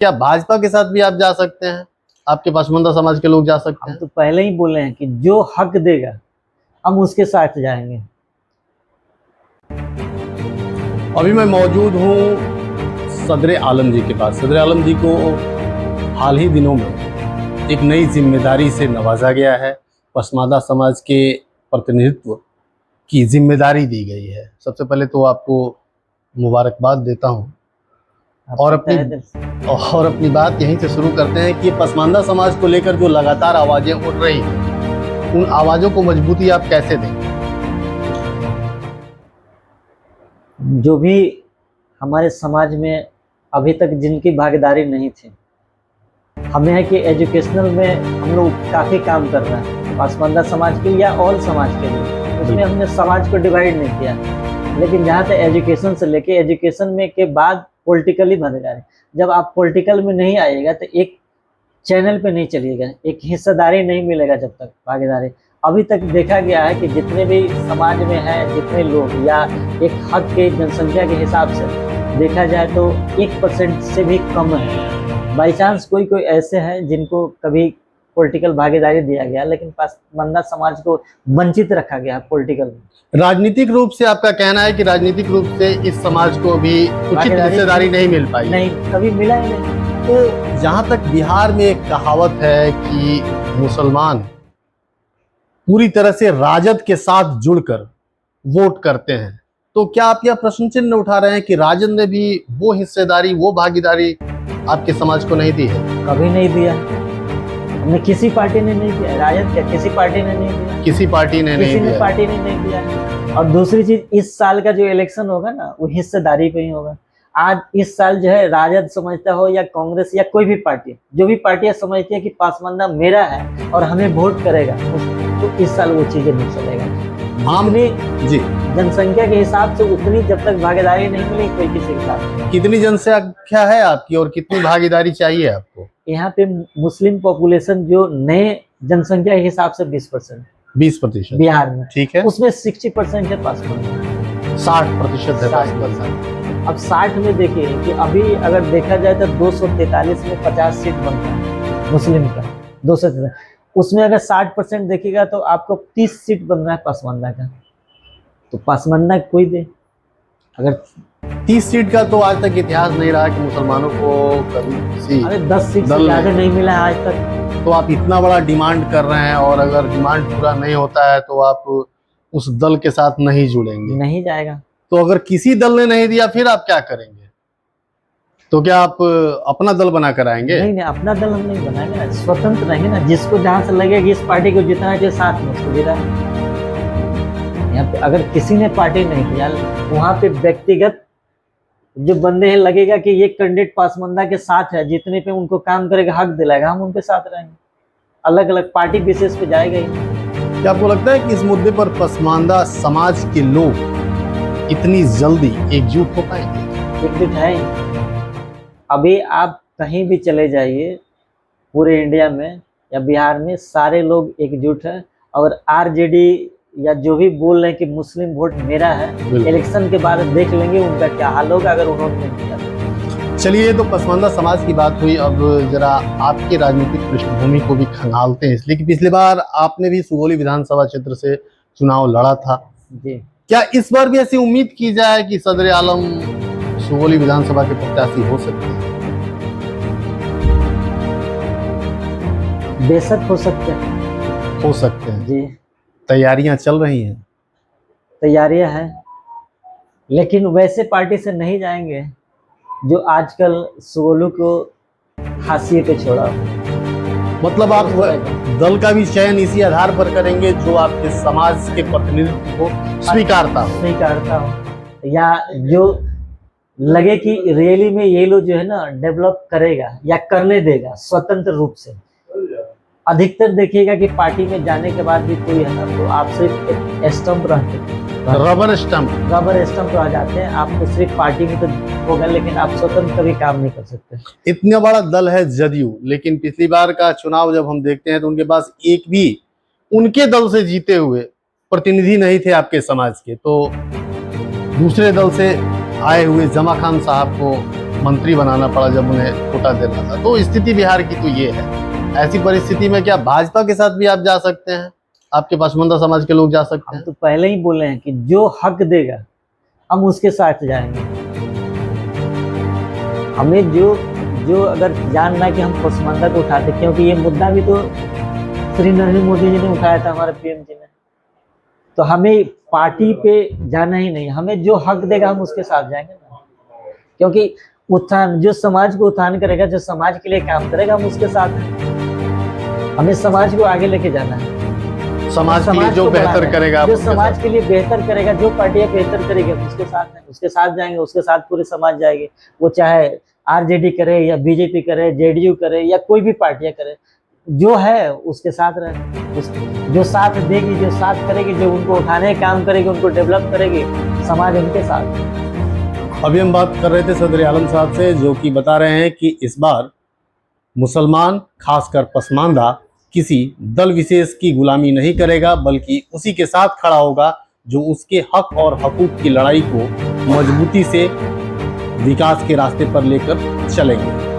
क्या भाजपा के साथ भी आप जा सकते हैं? आपके पसमानदा समाज के लोग जा सकते हम हैं? तो पहले ही बोले हैं कि जो हक देगा हम उसके साथ जाएंगे। अभी मैं मौजूद हूँ सदर आलम जी के पास। सदर आलम जी को हाल ही दिनों में एक नई जिम्मेदारी से नवाजा गया है। पसमानदा समाज के प्रतिनिधित्व की जिम्मेदारी दी गई है। सबसे पहले तो आपको मुबारकबाद देता हूँ और अपनी बात यहीं से शुरू करते हैं कि पसमानदा समाज को लेकर जो लगातार आवाजें उठ रही हैं, उन आवाजों को मजबूती आप कैसे देंगे? जो भी हमारे समाज में अभी तक जिनकी भागीदारी नहीं थी, हमें है कि एजुकेशनल में हम लोग काफ़ी काम कर रहे हैं पसमानदा समाज के लिए या ऑल समाज के लिए। उसमें हमने समाज को डिवाइड नहीं किया, लेकिन जहाँ तक एजुकेशन से लेके एजुकेशन में के बाद पॉलिटिकली भागीदारी, जब आप पॉलिटिकल में नहीं आइएगा तो एक चैनल पे नहीं चलिएगा, एक हिस्सेदारी नहीं मिलेगा जब तक भागीदारी। अभी तक देखा गया है कि जितने भी समाज में हैं, जितने लोग या एक हक के जनसंख्या के हिसाब से देखा जाए तो 1% से भी कम है। बाई चांस कोई कोई ऐसे हैं जिनको कभी पॉलिटिकल भागीदारी दिया गया, लेकिन पसमानदा समाज को वंचित रखा गया पॉलिटिकल में। राजनीतिक रूप से आपका कहना है कि राजनीतिक रूप से इस समाज को भी उचित हिस्सेदारी नहीं मिल पाई? नहीं, कभी मिला ही नहीं। तो जहाँ तक बिहार में एक कहावत है कि मुसलमान पूरी तरह से राजद के साथ जुड़कर वोट करते हैं, तो क्या आप यह प्रश्न चिन्ह उठा रहे हैं कि राजद ने भी वो हिस्सेदारी, वो भागीदारी आपके समाज को नहीं दी है? कभी नहीं दिया, हमने किसी पार्टी ने नहीं दिया। राजद क्या, किसी पार्टी ने नहीं दिया, किसी पार्टी ने नहीं दिया। पार्टी ने नहीं दिया। और दूसरी चीज, इस साल का जो इलेक्शन होगा ना, वो हिस्सेदारी पे ही होगा। आज इस साल जो है राजद समझता हो या कांग्रेस या कोई भी पार्टी, जो भी पार्टियां समझती है कि पसमानदा मेरा है और हमें वोट करेगा, तो इस साल वो चीजें नहीं चलेगा। आमने जी जनसंख्या के हिसाब से उतनी जब तक भागीदारी नहीं मिली कोई किसी के साथ। कितनी जनसंख्या है आपकी और कितनी भागीदारी चाहिए आपको? यहाँ पे मुस्लिम पॉपुलेशन जो नए जनसंख्या के हिसाब से 20%, 20% बिहार में, ठीक है। उसमें 60% है पसमानदा, 60% है पसमानदा। अब 60 में देखिए कि अभी अगर देखा जाए तो 243 में 50 सीट बनता है मुस्लिम का, 243, उसमें अगर 60% देखिएगा तो आपको 30 सीट बन रहा है पसमानदा का। तो पसमानदा कोई दे, अगर 30 सीट का तो आज तक इतिहास नहीं रहा कि मुसलमानों को कभी किसी 10 सीट से ज्यादा नहीं मिला है आज तक। तो आप इतना बड़ा डिमांड कर रहे हैं और अगर डिमांड पूरा नहीं होता है तो आप उस दल के साथ नहीं जुड़ेंगे? नहीं जाएगा। तो अगर किसी दल ने नहीं दिया फिर आप क्या करेंगे? तो क्या आप अपना दल बना कर आएंगे? नहीं, अपना दल हम नहीं बनाएंगे ना, स्वतंत्र रहेंगे ना। जिसको जहाँ से लगेगा इस पार्टी को जितना है साथ में उसको गिरा। यहाँ पे अगर किसी ने पार्टी नहीं किया, वहाँ पे व्यक्तिगत जो बंदे हैं लगेगा कि ये कैंडिडेट पसमानदा के साथ है, जितने पे उनको काम करेगा, हक दिलाएगा, हम उनके साथ रहेंगे। अलग अलग पार्टी बेसिस पे जाएगा ही। क्या आपको लगता है कि इस मुद्दे पर पसमानदा समाज के लोग इतनी जल्दी एकजुट हो पाएंगे? एकजुट है। अभी आप कहीं भी चले जाइए पूरे इंडिया में या बिहार में, सारे लोग एकजुट हैं। और आरजेडी या जो भी बोल रहे हैं कि मुस्लिम वोट मेरा है, इलेक्शन के बाद देख लेंगे उनका क्या हाल होगा अगर उन्होंने नहीं किया। चलिए, ये तो पसमानदा समाज की बात हुई। अब जरा आपके राजनीतिक पृष्ठभूमि को भी खंगालते हैं, इसलिए कि पिछली बार आपने भी सुगौली विधानसभा क्षेत्र से चुनाव लड़ा था जी। क्या इस बार भी ऐसी उम्मीद की जाए कि सदर आलम सुगौली विधानसभा के प्रत्याशी हो सकते हैं? बेशक हो सकते हैं। हो सकते हैं जी। तैयारियां चल रही हैं? तैयारियां हैं, लेकिन वैसे पार्टी से नहीं जाएंगे जो आजकल सुगौली को हाशिए पे छोड़ा। मतलब आप दल का भी चयन इसी आधार पर करेंगे जो आपके समाज के प्रतिनिधित्व को स्वीकारता हो, या जो लगे कि रियली में ये लोग जो है ना डेवलप करेगा या करने देगा स्वतंत्र रूप से। अधिकतर देखिएगा कि पार्टी में जाने के बाद भी कोई है ना, तो आप सिर्फ एक स्टंप रहते हैं, रबर स्टंप रह जाते हैं। आपको सिर्फ पार्टी में तो होगा, लेकिन आप स्वतंत्र कभी काम नहीं कर सकते। इतना बड़ा दल है जदयू, लेकिन पिछली बार का चुनाव जब हम देखते हैं तो उनके पास एक भी उनके दल से जीते हुए प्रतिनिधि नहीं थे आपके समाज के। तो दूसरे दल से आए हुए जमा खान साहब को मंत्री बनाना पड़ा जब उन्हें कोटा देना था। तो स्थिति बिहार की तो ये है। ऐसी परिस्थिति में क्या भाजपा के साथ भी आप जा सकते हैं? आपके पसमानदा समाज के लोग जा सकते हम हैं? तो पहले ही बोले हैं कि जो हक देगा हम उसके साथ जाएंगे। हमें जो अगर जानना है कि हम पसमानदा को उठाते, क्योंकि ये मुद्दा भी तो श्री नरेंद्र मोदी जी ने उठाया था, हमारे पीएम जी ने। तो हमें पार्टी पे जाना ही नहीं, हमें जो हक देगा हम उसके साथ जाएंगे ना। क्योंकि उत्थान, जो समाज को उत्थान करेगा, जो समाज के लिए काम करेगा, हम उसके साथ हैं। हमें समाज को आगे लेके जाना है, समाज के लिए जो को बेहतर बढ़ाना है। करेगा, जो आप उसके समाज साथ। के लिए बेहतर करेगा, जो पार्टियां बेहतर करेगी, हम उसके साथ हैं, उसके साथ जाएंगे, उसके साथ पूरे समाज जाएंगे। वो चाहे आरजेडी करे या बीजेपी करे, जेडीयू करे या कोई भी पार्टियां करे, जो है उसके साथ रहे। जो साथ देगी, जो साथ करेगी, जो उनको उठाने का काम करेगी, उनको डेवलप करेगी, समाज उनके साथ। अभी हम बात कर रहे थे सदर आलम साहब से, जो कि बता रहे हैं कि इस बार मुसलमान, खासकर पसमानदा, किसी दल विशेष की गुलामी नहीं करेगा, बल्कि उसी के साथ खड़ा होगा जो उसके हक और हकूक की लड़ाई को मजबूती से विकास के रास्ते पर लेकर चलेंगे।